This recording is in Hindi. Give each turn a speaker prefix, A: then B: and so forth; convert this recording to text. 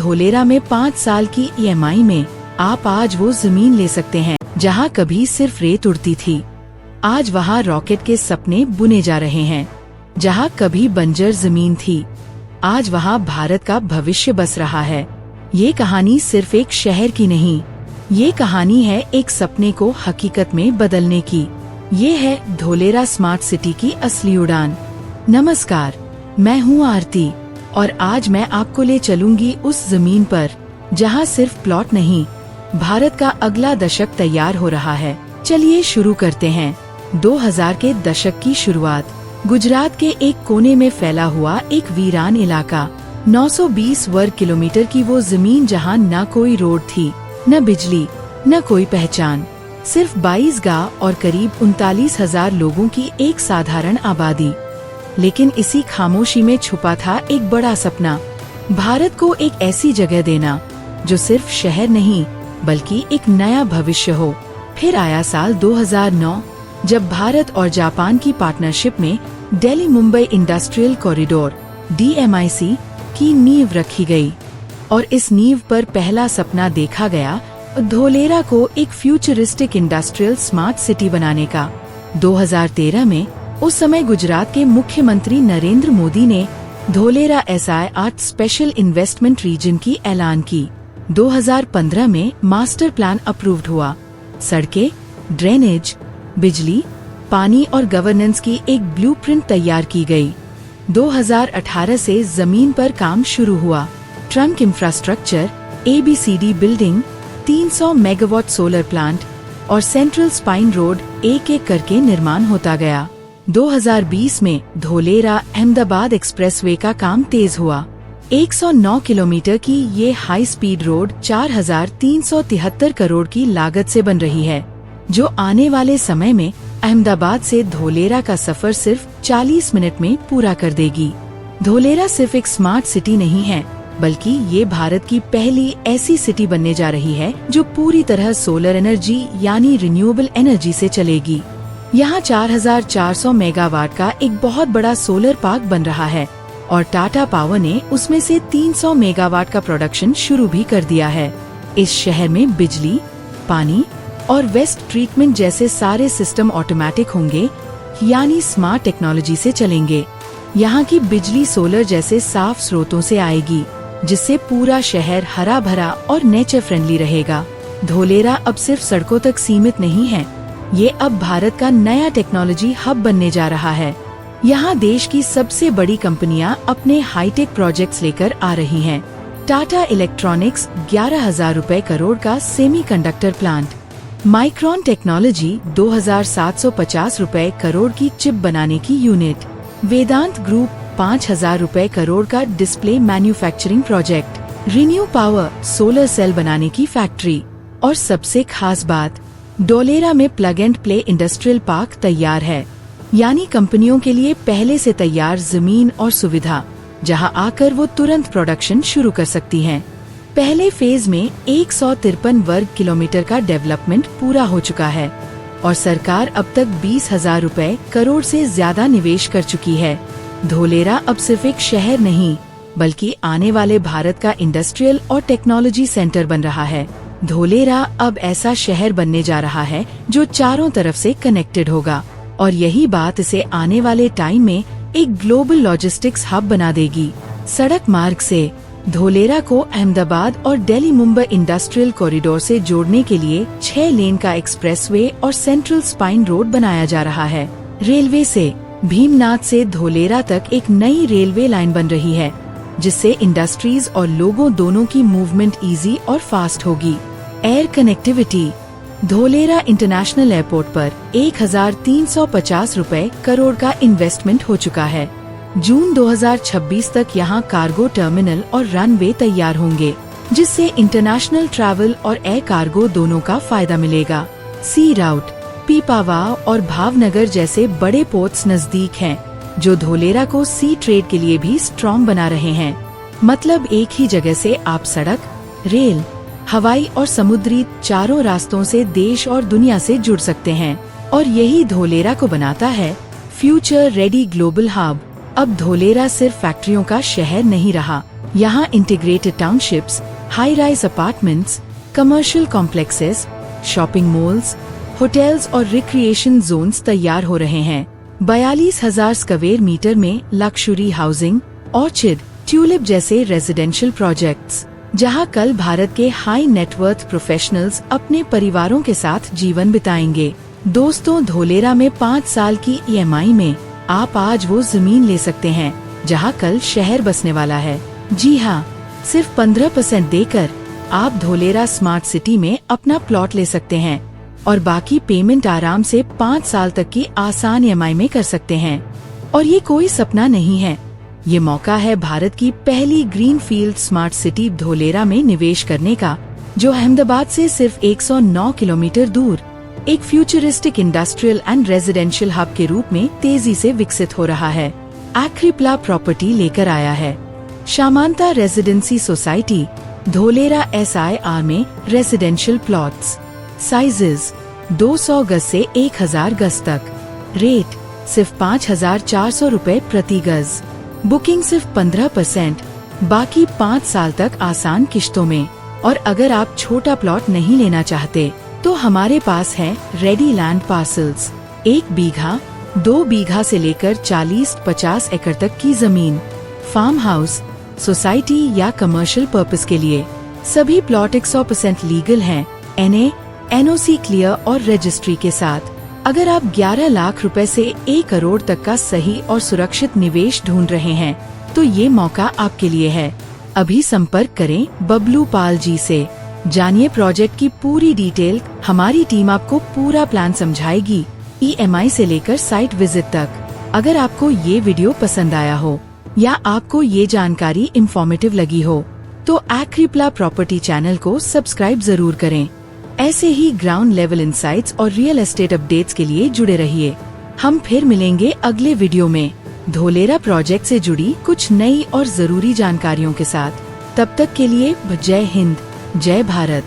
A: धोलेरा में 5 साल की EMI में आप आज वो जमीन ले सकते हैं जहां कभी सिर्फ रेत उड़ती थी। आज वहां रॉकेट के सपने बुने जा रहे हैं। जहां कभी बंजर जमीन थी, आज वहां भारत का भविष्य बस रहा है। ये कहानी सिर्फ एक शहर की नहीं, ये कहानी है एक सपने को हकीकत में बदलने की। ये है धोलेरा स्मार्ट सिटी की असली उड़ान। नमस्कार, मैं हूँ आरती और आज मैं आपको ले चलूंगी उस जमीन पर जहाँ सिर्फ प्लॉट नहीं, भारत का अगला दशक तैयार हो रहा है। चलिए शुरू करते हैं। 2000 के दशक की शुरुआत। गुजरात के एक कोने में फैला हुआ एक वीरान इलाका, 920 वर्ग किलोमीटर की वो जमीन जहाँ न कोई रोड थी, न बिजली, न कोई पहचान, सिर्फ 22 गांव और करीब 39,000 लोगों की एक साधारण आबादी। लेकिन इसी खामोशी में छुपा था एक बड़ा सपना, भारत को एक ऐसी जगह देना जो सिर्फ शहर नहीं बल्कि एक नया भविष्य हो। फिर आया साल 2009, जब भारत और जापान की पार्टनरशिप में Delhi Mumbai industrial corridor DMIC की नींव रखी गई। और इस नींव पर पहला सपना देखा गया, धोलेरा को एक फ्यूचरिस्टिक इंडस्ट्रियल स्मार्ट सिटी बनाने का। 2013 में उस समय गुजरात के मुख्यमंत्री नरेंद्र मोदी ने Dholera SI 8 special investment region की ऐलान की। 2015 में मास्टर प्लान अप्रूव्ड हुआ। सड़कें, ड्रेनेज, बिजली, पानी और गवर्नेंस की एक ब्लूप्रिंट तैयार की गई। 2018 से जमीन पर काम शुरू हुआ। Trunk infrastructure, ABCD building, 300 megawatt solar plant और सेंट्रल स्पाइन रोड एक एक करके निर्माण होता गया। 2020 में धोलेरा अहमदाबाद एक्सप्रेसवे का काम तेज हुआ। 109 किलोमीटर की ये हाई स्पीड रोड 4,373 करोड़ की लागत से बन रही है, जो आने वाले समय में अहमदाबाद से धोलेरा का सफर सिर्फ 40 मिनट में पूरा कर देगी। धोलेरा सिर्फ एक स्मार्ट सिटी नहीं है, बल्कि ये भारत की पहली ऐसी सिटी बनने जा रही है जो पूरी तरह सोलर एनर्जी यानी रिन्यूएबल एनर्जी से चलेगी। यहाँ 4,400 मेगावाट का एक बहुत बड़ा सोलर पार्क बन रहा है और टाटा पावर ने उसमें से 300 मेगावाट का प्रोडक्शन शुरू भी कर दिया है। इस शहर में बिजली, पानी और वेस्ट ट्रीटमेंट जैसे सारे सिस्टम ऑटोमेटिक होंगे, यानी स्मार्ट टेक्नोलॉजी से चलेंगे। यहाँ की बिजली सोलर जैसे साफ स्रोतों से आएगी, जिससे पूरा शहर हरा भरा और नेचर फ्रेंडली रहेगा। धोलेरा अब सिर्फ सड़कों तक सीमित नहीं है, ये अब भारत का नया टेक्नोलॉजी हब बनने जा रहा है। यहाँ देश की सबसे बड़ी कंपनियां अपने हाईटेक प्रोजेक्ट्स लेकर आ रही हैं। टाटा इलेक्ट्रॉनिक्स 11,000 रुपए करोड़ का सेमीकंडक्टर प्लांट, माइक्रोन टेक्नोलॉजी 2,750 रुपए करोड़ की चिप बनाने की यूनिट, वेदांत ग्रुप 5,000 रुपए करोड़ का display manufacturing project, renew power solar cell बनाने की फैक्ट्री और सबसे खास बात, धोलेरा में plug and play industrial park तैयार है, यानी कंपनियों के लिए पहले से तैयार जमीन और सुविधा, जहां आकर वो तुरंत प्रोडक्शन शुरू कर सकती हैं। पहले फेज में 153 वर्ग किलोमीटर का डेवलपमेंट पूरा हो चुका है और सरकार अब तक 20,000 रुपए करोड़ से ज्यादा निवेश कर चुकी है। धोलेरा अब सिर्फ एक शहर नहीं, बल्कि आने वाले भारत का इंडस्ट्रियल और टेक्नोलॉजी सेंटर बन रहा है। धोलेरा अब ऐसा शहर बनने जा रहा है जो चारों तरफ से कनेक्टेड होगा और यही बात इसे आने वाले टाइम में एक ग्लोबल लॉजिस्टिक्स हब बना देगी। सड़क मार्ग से धोलेरा को अहमदाबाद और दिल्ली मुंबई इंडस्ट्रियल कॉरिडोर से जोड़ने के लिए 6 लेन का एक्सप्रेसवे और सेंट्रल स्पाइन रोड बनाया जा रहा है। रेलवे से भीमनाथ से धोलेरा तक एक नई रेलवे लाइन बन रही है, जिससे इंडस्ट्रीज और लोगों दोनों की मूवमेंट इजी और फास्ट होगी। Air connectivity, Dholera international airport पर 1,350 रुपए करोड़ का इन्वेस्टमेंट हो चुका है। जून 2026 तक यहाँ कार्गो टर्मिनल और रनवे तैयार होंगे, जिससे इंटरनेशनल ट्रैवल और एयर कार्गो दोनों का फायदा मिलेगा। सी राउट, पीपावाव और भावनगर जैसे बड़े पोर्ट्स नजदीक हैं, जो धोलेरा को सी ट्रेड के लिए भी स्ट्रॉन्ग बना रहे हैं। मतलब एक ही जगह से आप सड़क, रेल, हवाई और समुद्री चारों रास्तों से देश और दुनिया से जुड़ सकते हैं। और यही धोलेरा को बनाता है फ्यूचर रेडी ग्लोबल हब। अब धोलेरा सिर्फ फैक्ट्रियों का शहर नहीं रहा। यहाँ integrated townships, high rise apartments, commercial complexes, shopping malls, hotels और रिक्रिएशन जोन्स तैयार हो रहे हैं। 42,000 स्क्वायर मीटर में लक्सुरी हाउसिंग, ऑर्चिड, ट्यूलिप जैसे रेजिडेंशियल प्रोजेक्ट्स, जहां कल भारत के हाई नेटवर्थ प्रोफेशनल्स अपने परिवारों के साथ जीवन बिताएंगे। दोस्तों, धोलेरा में 5 साल की EMI में आप आज वो जमीन ले सकते हैं जहां कल शहर बसने वाला है। जी हाँ, सिर्फ 15% देकर आप धोलेरा स्मार्ट सिटी में अपना प्लॉट ले सकते हैं और बाकी पेमेंट आराम से 5 साल तक की आसान EMI में कर सकते हैं। और ये कोई सपना नहीं है, ये मौका है भारत की पहली ग्रीनफील्ड स्मार्ट सिटी धोलेरा में निवेश करने का, जो अहमदाबाद से सिर्फ 109 किलोमीटर दूर एक futuristic industrial and residential hub के रूप में तेजी से विकसित हो रहा है। एक्रिप्ला प्रॉपर्टी लेकर आया है शामांता रेजिडेंसी सोसाइटी धोलेरा SIR में रेजिडेंशियल प्लॉट्स, साइजेस 200 गज से 1000 गज तक, रेट सिर्फ 5,400 रूपए प्रति गज, बुकिंग सिर्फ 15%, बाकी 5 साल तक आसान किश्तों में। और अगर आप छोटा प्लॉट नहीं लेना चाहते तो हमारे पास है रेडी लैंड पार्सल्स, 1 बीघा, 2 बीघा से लेकर 40-50 एकड़ तक की जमीन, फार्म हाउस, सोसाइटी या कमर्शियल पर्पस के लिए। सभी प्लॉट 100% लीगल हैं, NA, NOC क्लियर और रजिस्ट्री के साथ। अगर आप 11 लाख रुपए से 1 करोड़ तक का सही और सुरक्षित निवेश ढूंढ रहे हैं तो ये मौका आपके लिए है। अभी संपर्क करें बबलू पाल जी से। जानिए प्रोजेक्ट की पूरी डिटेल। हमारी टीम आपको पूरा प्लान समझाएगी, EMI से लेकर साइट विजिट तक। अगर आपको ये वीडियो पसंद आया हो या आपको ये जानकारी इंफॉर्मेटिव लगी हो तो एक्रिप्ला प्रॉपर्टी चैनल को सब्सक्राइब जरूर करें। ऐसे ही ग्राउंड लेवल इंसाइट्स और रियल एस्टेट अपडेट्स के लिए जुड़े रहिए। हम फिर मिलेंगे अगले वीडियो में धोलेरा प्रोजेक्ट से जुड़ी कुछ नई और जरूरी जानकारियों के साथ। तब तक के लिए जय हिंद, जय भारत।